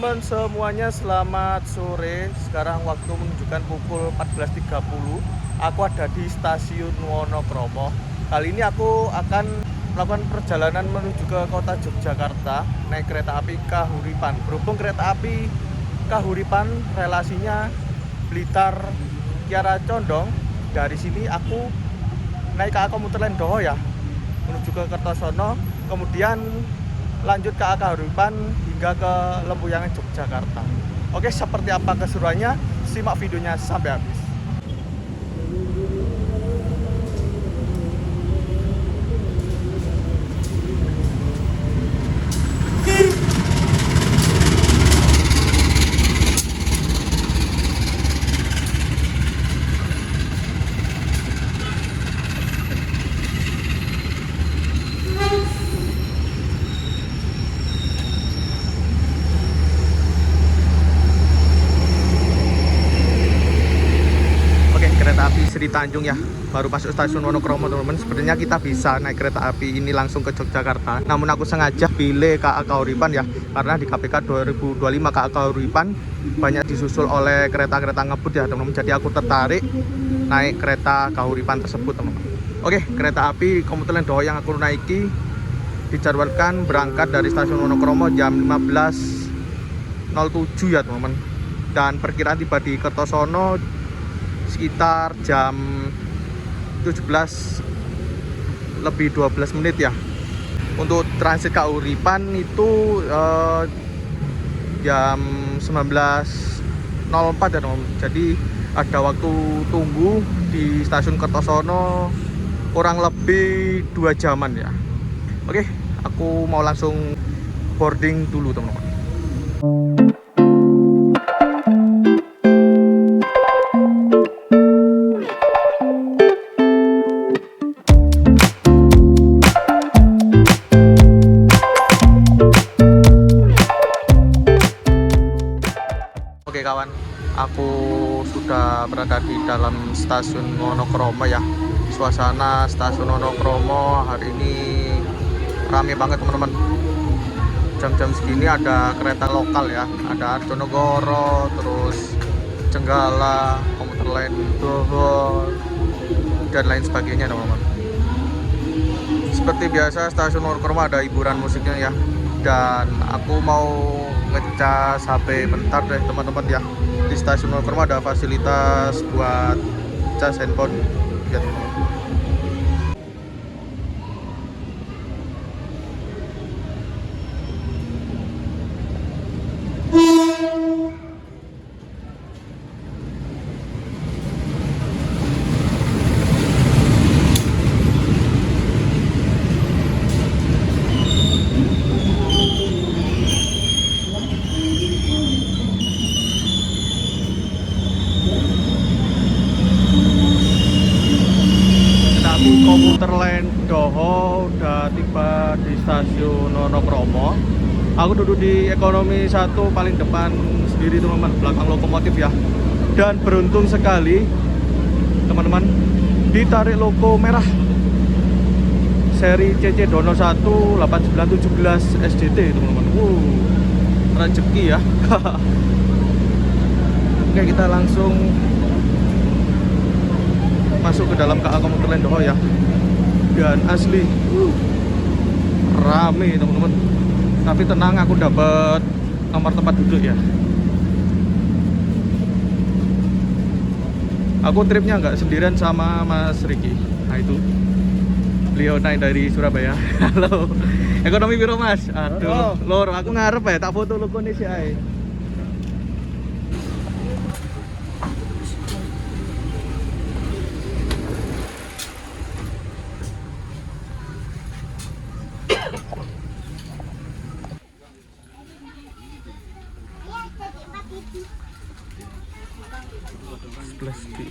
teman-teman semuanya, selamat sore. Sekarang waktu menunjukkan pukul 14.30. Aku ada di stasiun Wonokromo. Kali ini aku akan melakukan perjalanan menuju ke kota Yogyakarta naik kereta api Kahuripan. Berhubung kereta api Kahuripan relasinya Blitar Kiara Condong, dari sini aku naik KA Komuter Lain Doho ya, menuju ke Kertosono, kemudian lanjut ke Kahuripan hingga ke Lempuyangan Yogyakarta. Oke, seperti apa keseruannya? Simak videonya sampai habis. Kereta api Sri Tanjung ya, baru masuk stasiun Wonokromo teman-teman. Sebenarnya kita bisa naik kereta api ini langsung ke Yogyakarta, namun aku sengaja pilih KA Kahuripan ya, karena di KPK 2025 KA Kahuripan banyak disusul oleh kereta-kereta ngebut ya teman-teman. Jadi aku tertarik naik kereta Kahuripan tersebut teman-teman. Oke, kereta api Komuter Lain Doho yang aku naiki dijadwalkan berangkat dari stasiun Wonokromo jam 15.07 ya teman-teman, dan perkiraan tiba di Kertosono sekitar jam 17 lebih 12 menit ya. Untuk transit Kahuripan itu jam 19.04 ya teman. Jadi ada waktu tunggu di stasiun Kertosono kurang lebih 2 jaman ya. Oke, aku mau langsung boarding dulu teman-teman. Oke kawan, aku sudah berada di dalam stasiun Wonokromo ya. Suasana stasiun Wonokromo hari ini rame banget teman-teman. Jam-jam segini ada kereta lokal ya, ada Arjonegoro, terus Jenggala, Komuter Lain Doho, dan lain sebagainya teman-teman. Seperti biasa stasiun Wonokromo ada hiburan musiknya ya. Dan aku mau ngecas HP bentar deh teman-teman ya. Di stasiun Wonokromo ada fasilitas buat cas handphone ya teman-teman. Komuter Lain Doho udah tiba di stasiun Wonokromo. Aku duduk di ekonomi 1 paling depan sendiri teman-teman, belakang lokomotif ya. Dan beruntung sekali teman-teman, ditarik logo merah seri CC Dono 1 8917 SDT teman-teman. Rezeki ya. Oke, kita langsung masuk ke dalam KA Komuter Lain Doho ya. Dan asli rame teman-teman. Tapi tenang, aku dapat nomor tempat duduk ya. Aku tripnya nggak sendirian sama Mas Riki. Nah itu, beliau naik dari Surabaya. Halo, ekonomi biro Mas. Aduh, lor, aku ngarep ya, tak foto logo nih sih ay. Plastik.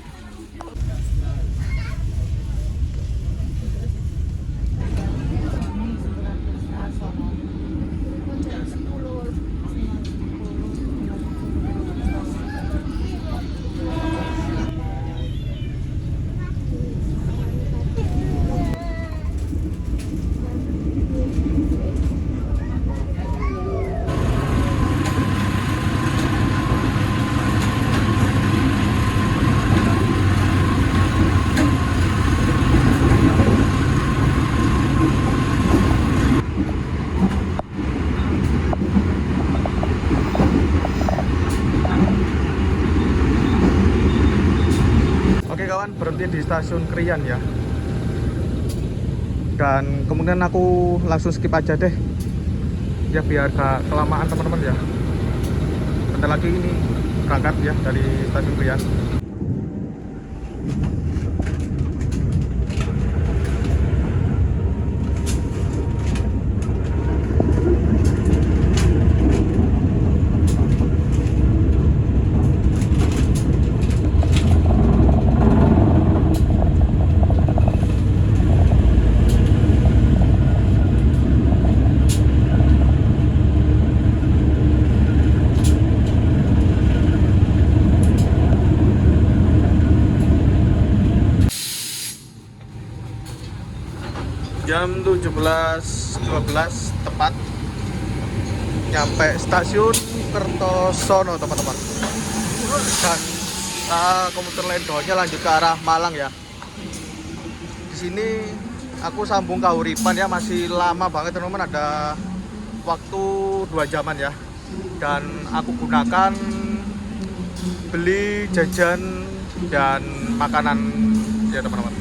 stasiun Krian ya. Dan kemudian aku langsung skip aja deh ya, biar gak kelamaan teman-teman ya. Bentar lagi ini berangkat ya dari stasiun Krian. Jam 17.12 tepat nyampe stasiun Kertosono teman-teman. Dan komuter lain doanya lanjut ke arah Malang ya. Di sini aku sambung Kahuripan ya, masih lama banget teman-teman, ada waktu 2 jaman ya. Dan aku gunakan beli jajan dan makanan ya teman-teman.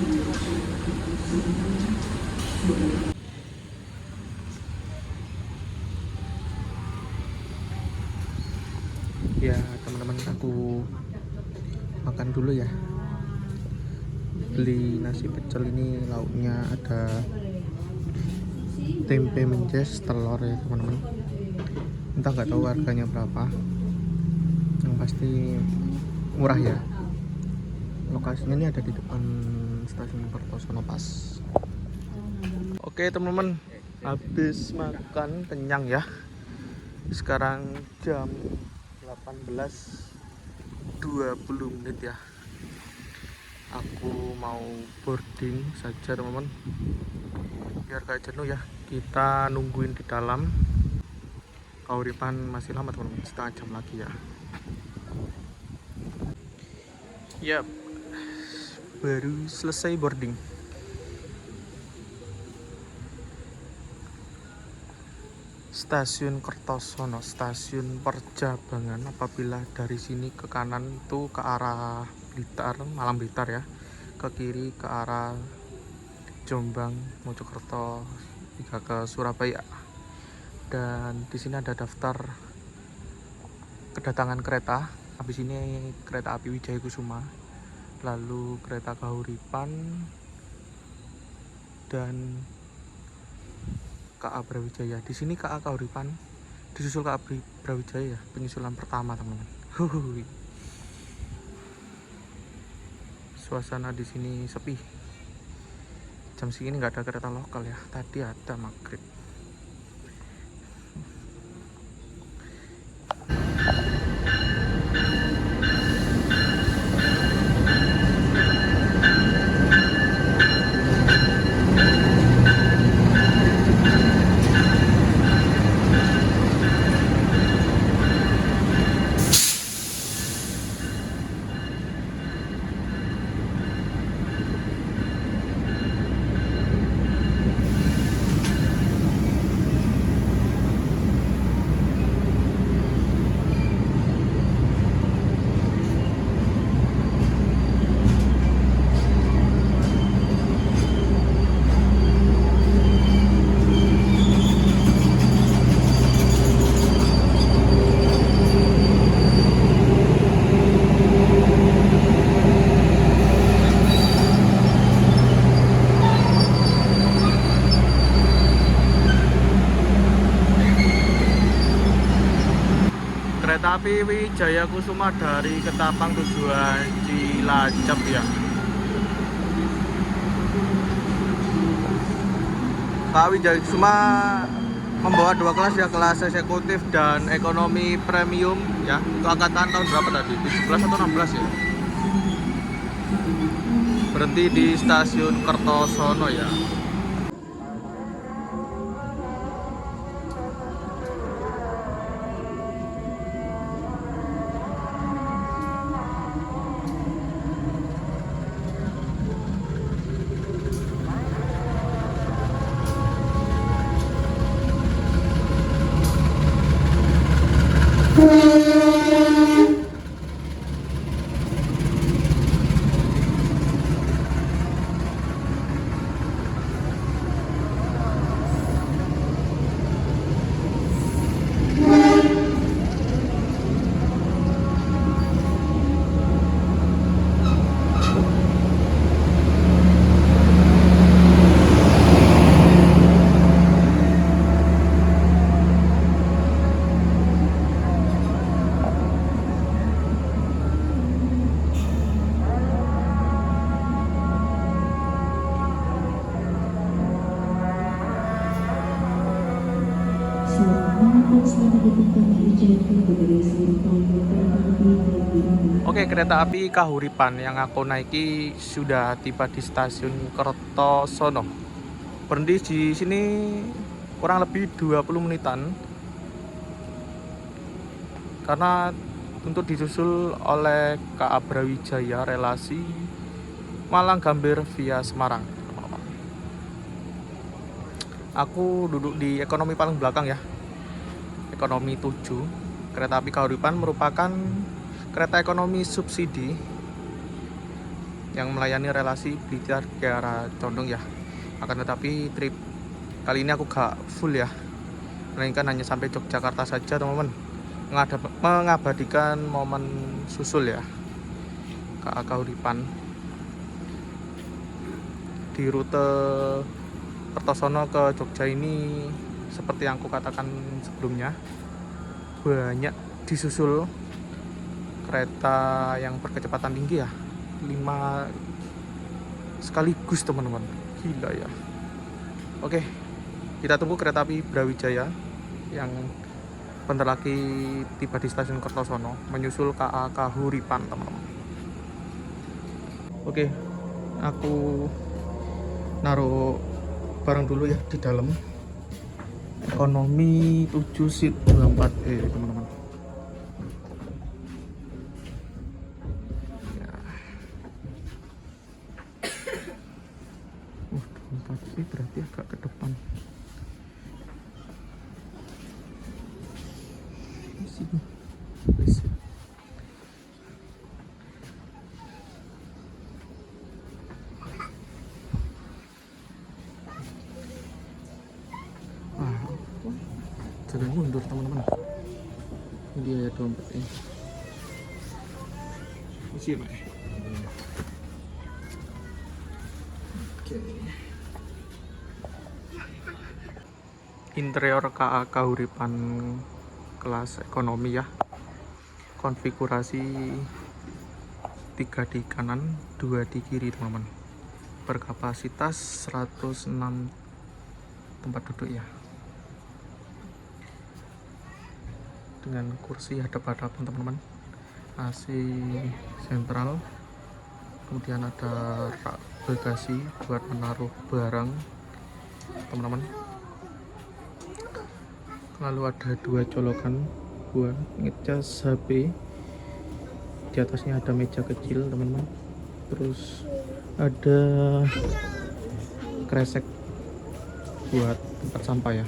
Ya teman-teman, aku makan dulu ya. Beli nasi pecel, ini lauknya ada tempe menjes, telur ya teman-teman. Entah nggak tahu harganya berapa, yang pasti murah ya. Lokasinya ini ada di depan stasiun Kertosono pas. Oke teman-teman, habis makan kenyang ya. Sekarang jam 18.20 ya. Aku mau boarding saja teman-teman, biar gak jenuh ya. Kita nungguin di dalam. Kahuripan masih lama teman-teman, setengah jam lagi ya. Yap, baru selesai boarding. Stasiun Kertosono, stasiun Perjabangan. Apabila dari sini ke kanan itu ke arah Blitar, Malang Blitar ya. Ke kiri ke arah Jombang, Mojokerto, hingga ke Surabaya. Dan di sini ada daftar kedatangan kereta. Habis ini kereta api Wijaya Kusuma, lalu kereta Kahuripan, dan KA Brawijaya. Di sini KA Kahuripan disusul KA Brawijaya, penyusulan pertama teman-teman. Suasana di sini sepi. Jam segini nggak ada kereta lokal ya. Tadi ada maghrib. Kereta api Wijaya Kusuma dari Ketapang tujuan Cilacap ya. Pak Wijaya Kusuma membawa 2 kelas ya, kelas eksekutif dan ekonomi premium ya. Itu angkatan tahun berapa tadi? 17 atau 16 ya. Berhenti di stasiun Kertosono ya. Oke, kereta api Kahuripan yang aku naiki sudah tiba di stasiun Kertosono. Berhenti di sini kurang lebih 20 menitan. Karena untuk disusul oleh KA Brawijaya relasi Malang Gambir via Semarang. Aku duduk di ekonomi paling belakang ya. Ekonomi 7. Kereta api Kahuripan merupakan kereta ekonomi subsidi yang melayani relasi Blitar ke arah Condong ya. Akan tetapi trip kali ini aku gak full ya, melainkan hanya sampai Yogyakarta saja teman-teman, mengabadikan momen susul ya KA Kahuripan di rute Kertosono ke Jogja ini. Seperti yang aku katakan sebelumnya, banyak disusul kereta yang berkecepatan tinggi ya, 5 sekaligus teman-teman, gila ya. Oke, kita tunggu kereta api Brawijaya yang bentar lagi tiba di stasiun Kertosono menyusul KA Kahuripan teman-teman. Oke, aku naruh barang dulu ya di dalam. Ekonomi 7 seat 24E teman-teman. Ya. 24E berarti agak ke depan. Sini. Jangan mundur teman-teman. Ini dia ya dompet ini. Isi ya, Pak. Oke. Interior KA Kahuripan kelas ekonomi ya. Konfigurasi 3 di kanan, 2 di kiri teman-teman. Berkapasitas 106 tempat duduk ya. Dengan kursi hadap-hadapan teman-teman, AC sentral, kemudian ada rak bagasi buat menaruh barang teman-teman, lalu ada 2 colokan buat ngecas HP, di atasnya ada meja kecil teman-teman, terus ada kresek buat tempat sampah ya.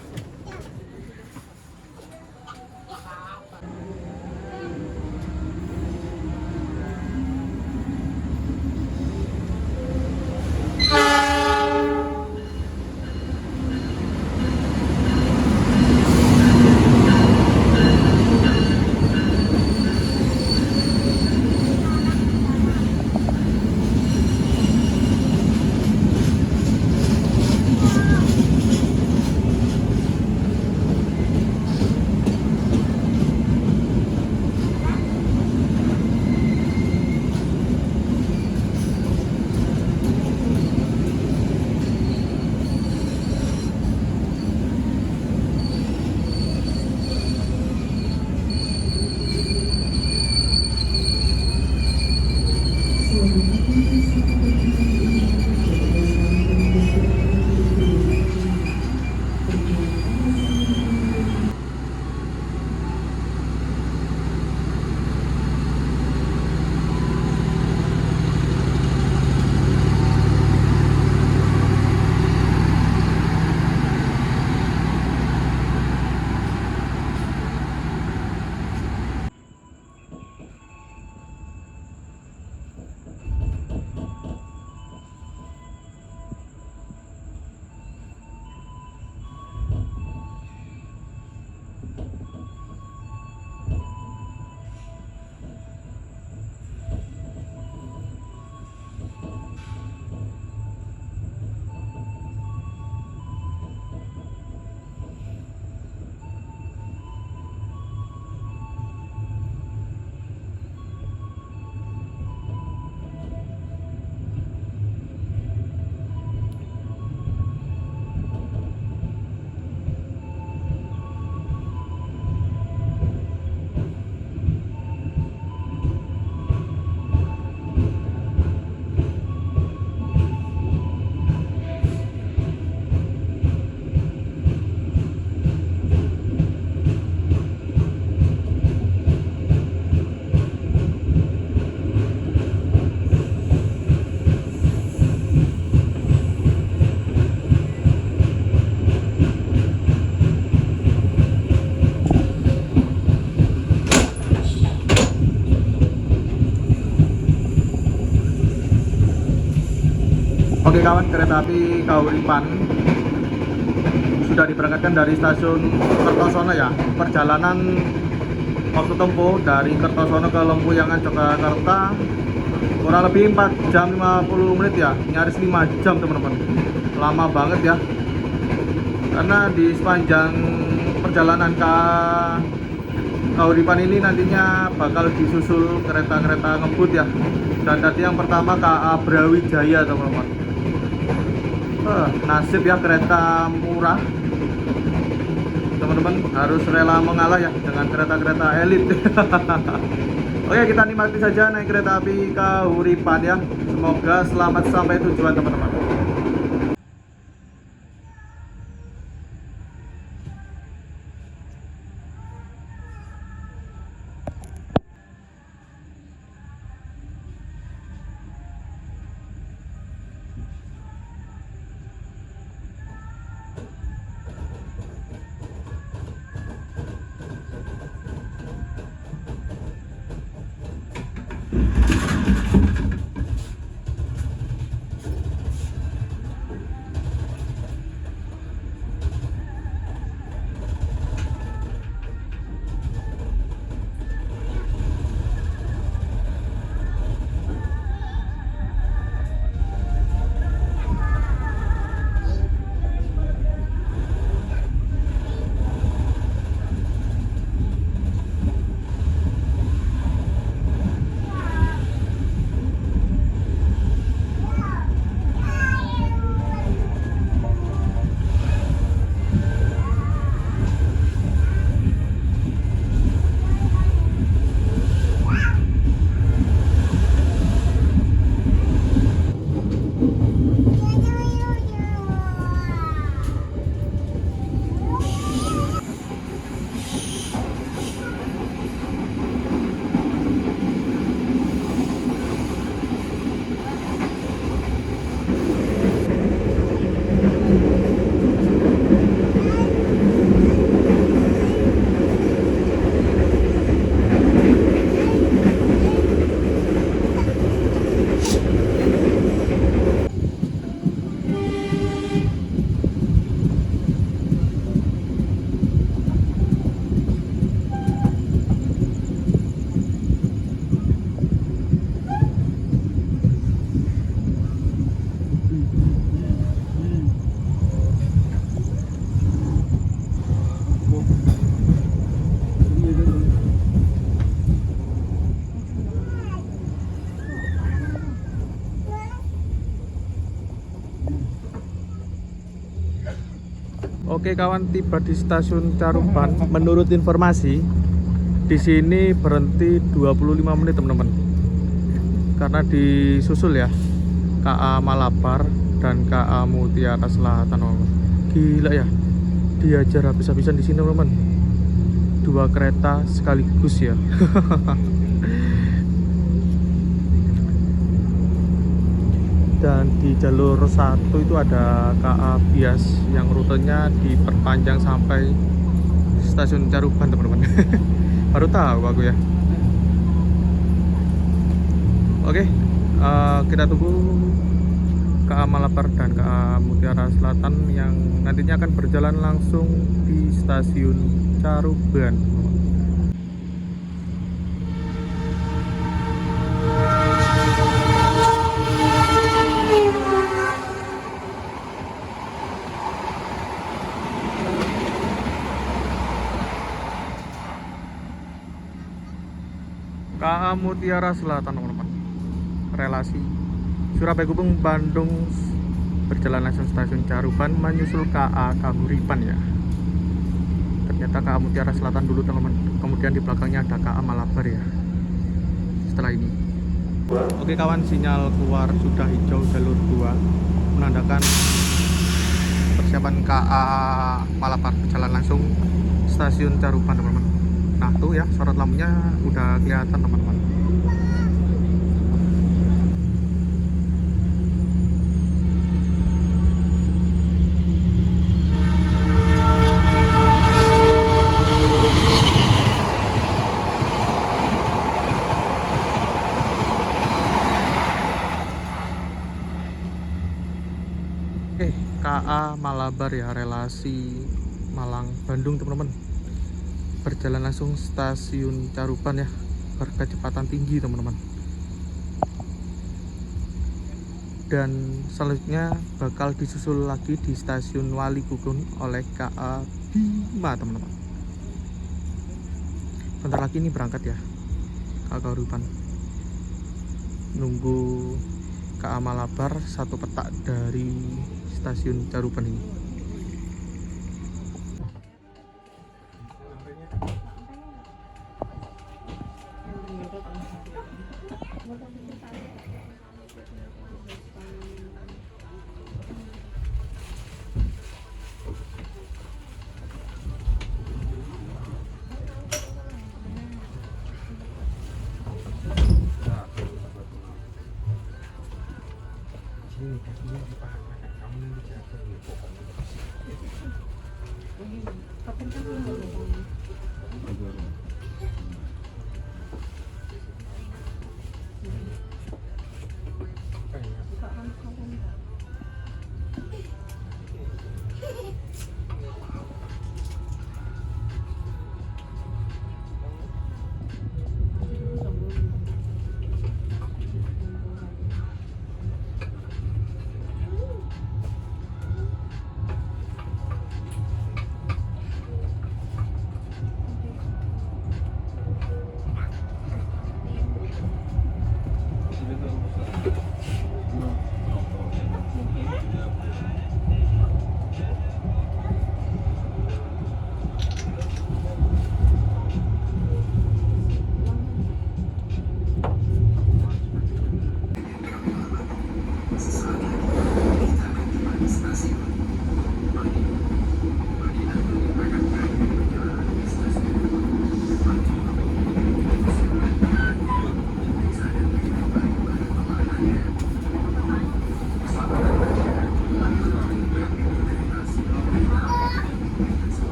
Oke kawan, kereta api Kahuripan sudah diberangkatkan dari stasiun Kertosono ya. Perjalanan waktu tempuh dari Kertosono ke Lempuyangan Yogyakarta kurang lebih 4 jam 50 menit ya, nyaris 5 jam teman-teman. Lama banget ya, karena di sepanjang perjalanan ke Kahuripan ini nantinya bakal disusul kereta-kereta ngebut ya. Dan tadi yang pertama KA Brawijaya teman-teman. Nasib ya, kereta murah teman-teman, harus rela mengalah ya dengan kereta-kereta elit. Oke, kita nikmati saja naik kereta api Kahuripan ya. Semoga selamat sampai tujuan teman-teman. Oke kawan, tiba di stasiun Caruban. Menurut informasi di sini berhenti 25 menit teman-teman, karena disusul ya KA Malabar dan KA Mutiara Selatan. Gila ya, diajar habis-habisan di sini teman-teman. 2 kereta sekaligus ya. Dan di jalur 1 itu ada KA Bias yang rutenya diperpanjang sampai stasiun Caruban teman-teman. Baru tahu aku ya. Oke, kita tunggu KA Malabar dan KA Mutiara Selatan yang nantinya akan berjalan langsung di stasiun Caruban. KA Mutiara Selatan teman-teman, relasi Surabaya Gubeng Bandung berjalan langsung stasiun Caruban menyusul KA Kahuripan ya. Ternyata KA Mutiara Selatan dulu teman-teman, kemudian di belakangnya ada KA Malabar ya setelah ini. Oke kawan, sinyal keluar sudah hijau jalur 2 menandakan persiapan KA Malabar berjalan langsung stasiun Caruban teman-teman. Nah tuh ya, sorot lampunya udah kelihatan teman-teman. KA Malabar ya, relasi Malang Bandung teman-teman. Berjalan langsung stasiun Caruban ya, berkecepatan tinggi teman-teman. Dan selanjutnya bakal disusul lagi di stasiun Wali Gugun oleh KA Bima teman-teman. Bentar lagi ini berangkat ya KA Caruban. Nunggu KA Malabar satu petak dari stasiun Caruban ini.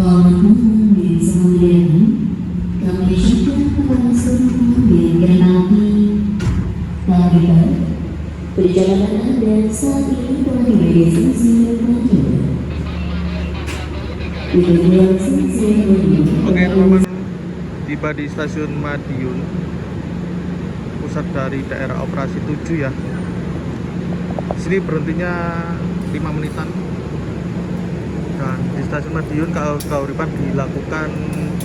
Walaupun di kemudian kami syukur kepada seluruh pengunjung kereta api Caruban. Perjalanan Anda saat ini telah tiba di stasiun Madiun. Oke teman-teman, tiba di stasiun Madiun, pusat dari daerah operasi 7 ya. Sini berhentinya 5 menitan. Dan di stasiun Madiun Caruban dilakukan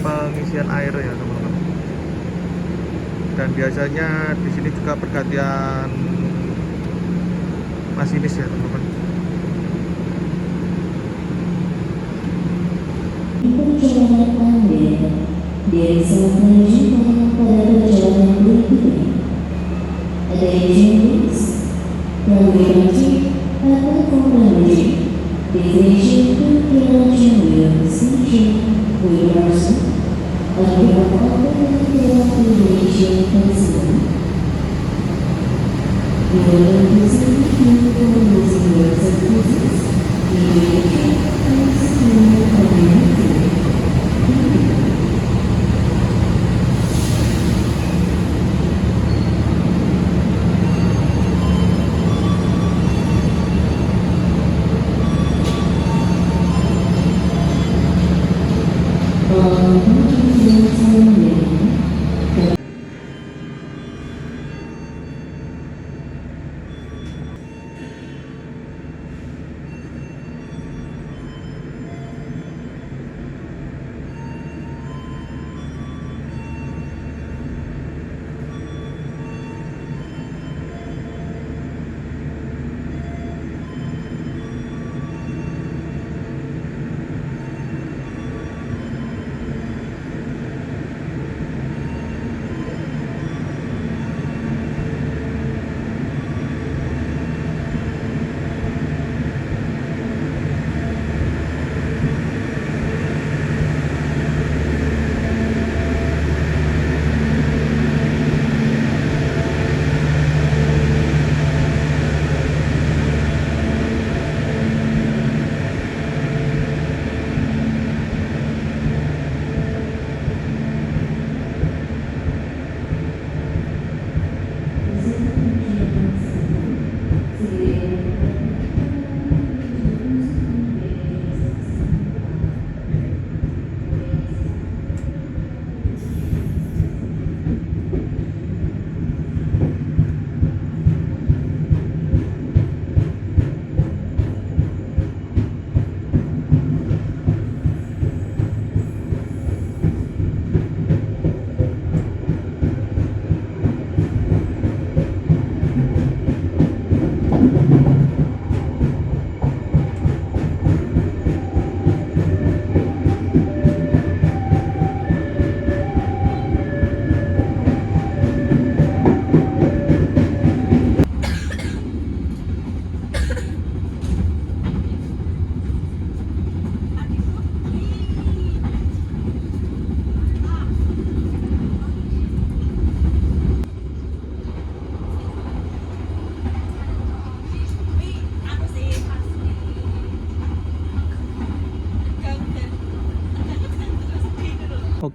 pengisian air ya teman-teman. Dan biasanya di sini juga pergantian masinis ya teman-teman. Perjalanan Anda dari sampai jumpa pada perjalanan berikutnya. Attention please, runway wajib atau program wajib. Destination to Kiranjaya Station, Widarsa, akibat operator Indonesia tersebut. We will represent you for using your services. Indonesia is your community.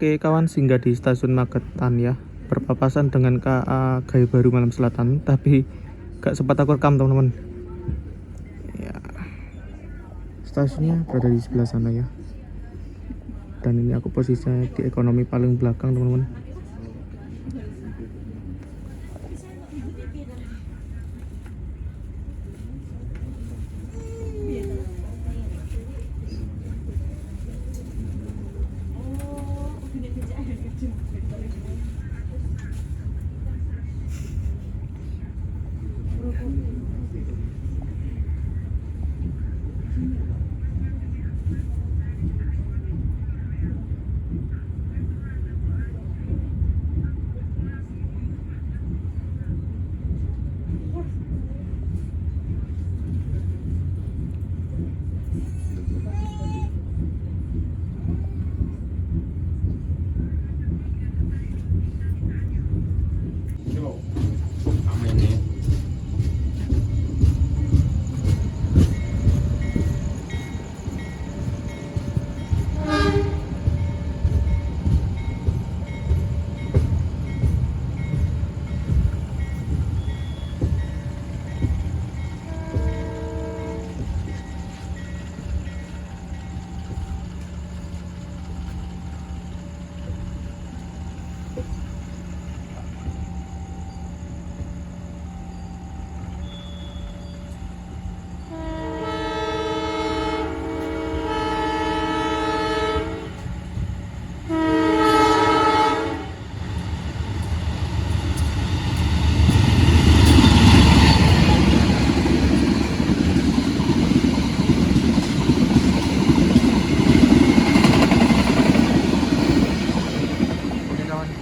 Oke kawan, singgah di stasiun Magetan ya, berpapasan dengan KA Gaya Baru Malam Selatan, tapi gak sempat aku rekam teman-teman ya. Stasiunnya berada di sebelah sana ya, dan ini aku posisinya di ekonomi paling belakang teman-teman.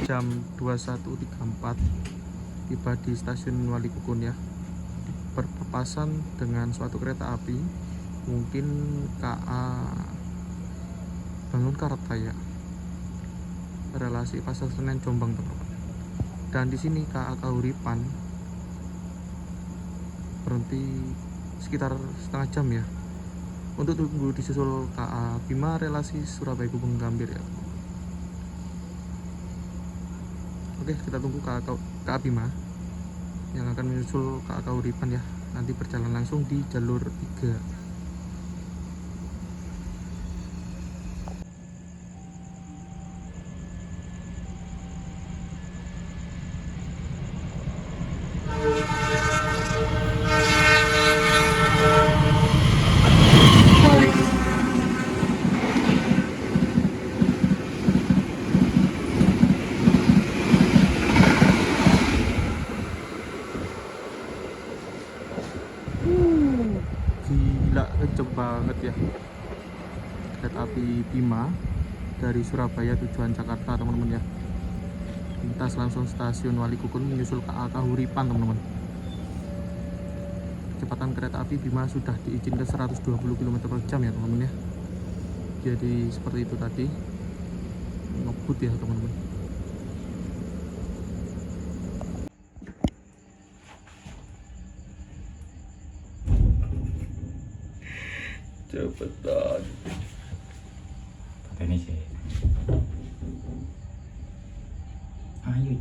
Jam 21.34 tiba di stasiun Walikukun ya, berpapasan dengan suatu kereta api, mungkin KA Bangunkarta ya, relasi Pasar Senen Jombang teman-teman. Dan di sini KA Kahuripan berhenti sekitar setengah jam ya, untuk tunggu disusul KA Bima relasi Surabaya Gubeng Gambir ya. Oke, kita tunggu KA Bima yang akan menyusul KA Kahuripan ya. Nanti berjalan langsung di jalur 3. Gila, kenceng banget ya kereta api Bima dari Surabaya tujuan Jakarta teman-teman ya. Lintas langsung stasiun Walikukun menyusul KA Kahuripan teman-teman. Kecepatan kereta api Bima sudah diizinkan 120 km per jam ya teman-teman ya. Jadi seperti itu tadi, ngebut ya teman-teman. Cepetan. Ini sih. Ayo.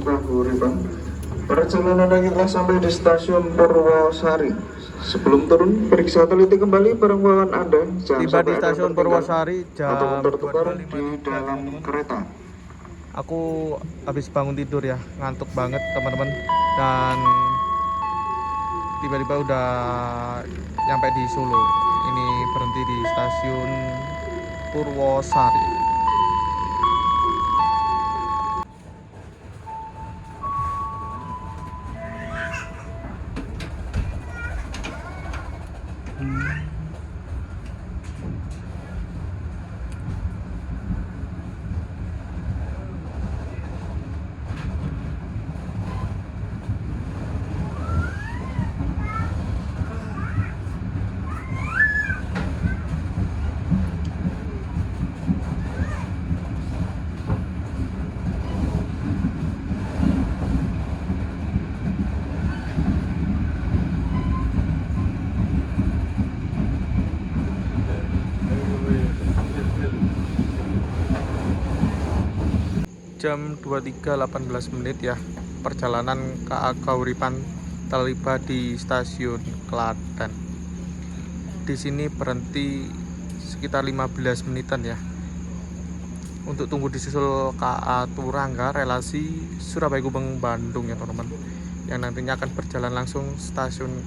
Kahuripan. Perjalanan kita telah sampai di stasiun Purwosari. Sebelum turun, periksa teliti kembali barang bawaan Anda. Jangan Tiba di sampai ada stasiun yang tertinggal Purwosari atau jam tertukar di 22.53 dalam teman-teman. kereta. Aku habis bangun tidur ya, ngantuk banget teman-teman, dan tiba-tiba udah nyampe di Solo. Ini berhenti di stasiun Purwosari. Jam 23.18 menit ya, perjalanan KA Kahuripan tiba di stasiun Klaten. Di sini berhenti sekitar 15 menitan ya, untuk tunggu disusul KA Turangga relasi Surabaya Gubeng Bandung ya teman-teman, yang nantinya akan berjalan langsung stasiun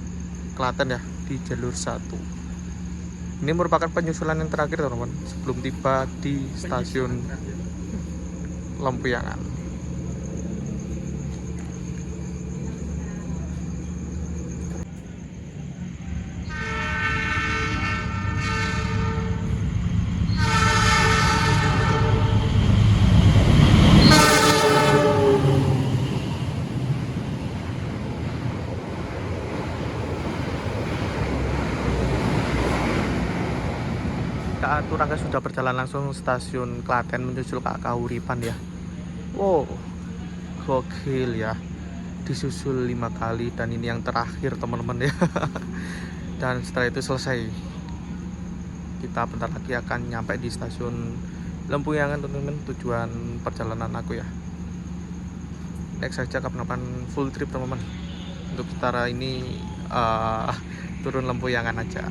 Klaten ya di jalur 1. Ini merupakan penyusulan yang terakhir teman-teman sebelum tiba di stasiun Lempuyangan. KA Turangga sudah berjalan langsung stasiun Klaten menyusul KA Kahuripan ya. Wow, gokil ya, disusul 5 kali dan ini yang terakhir teman-teman ya. Dan setelah itu selesai, kita bentar lagi akan nyampe di stasiun Lempuyangan teman-teman, tujuan perjalanan aku ya. Next saja kapan-kapan full trip teman-teman, untuk sementara ini turun Lempuyangan aja.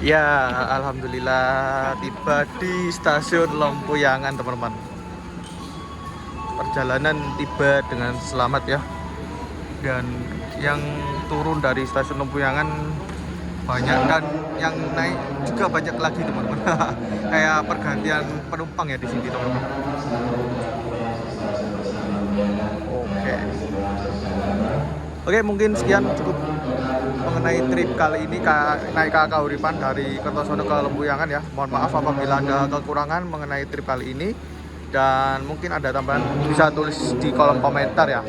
Ya, alhamdulillah tiba di stasiun Lempuyangan, teman-teman. Perjalanan tiba dengan selamat ya. Dan yang turun dari stasiun Lempuyangan banyak dan yang naik juga banyak lagi, teman-teman. Kayak pergantian penumpang ya di sini, teman-teman. Oke, mungkin sekian cukup mengenai trip kali ini naik KK Uripan dari Kertosono ke Lempuyangan ya. Mohon maaf apabila ada kekurangan mengenai trip kali ini, dan mungkin ada tambahan bisa tulis di kolom komentar ya.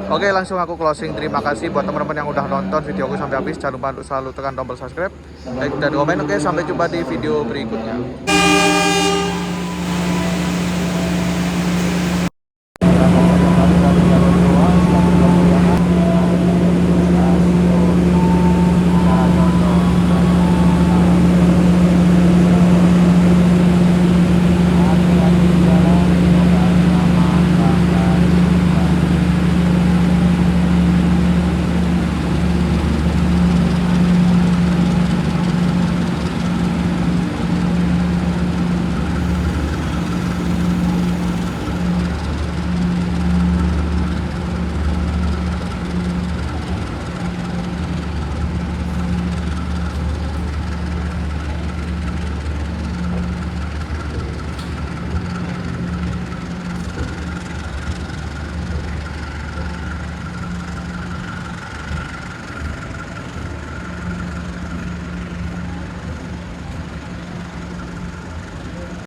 Oke, langsung aku closing. Terima kasih buat teman-teman yang udah nonton videoku sampai habis. Jangan lupa untuk selalu tekan tombol subscribe, like dan komen. Oke, sampai jumpa di video berikutnya.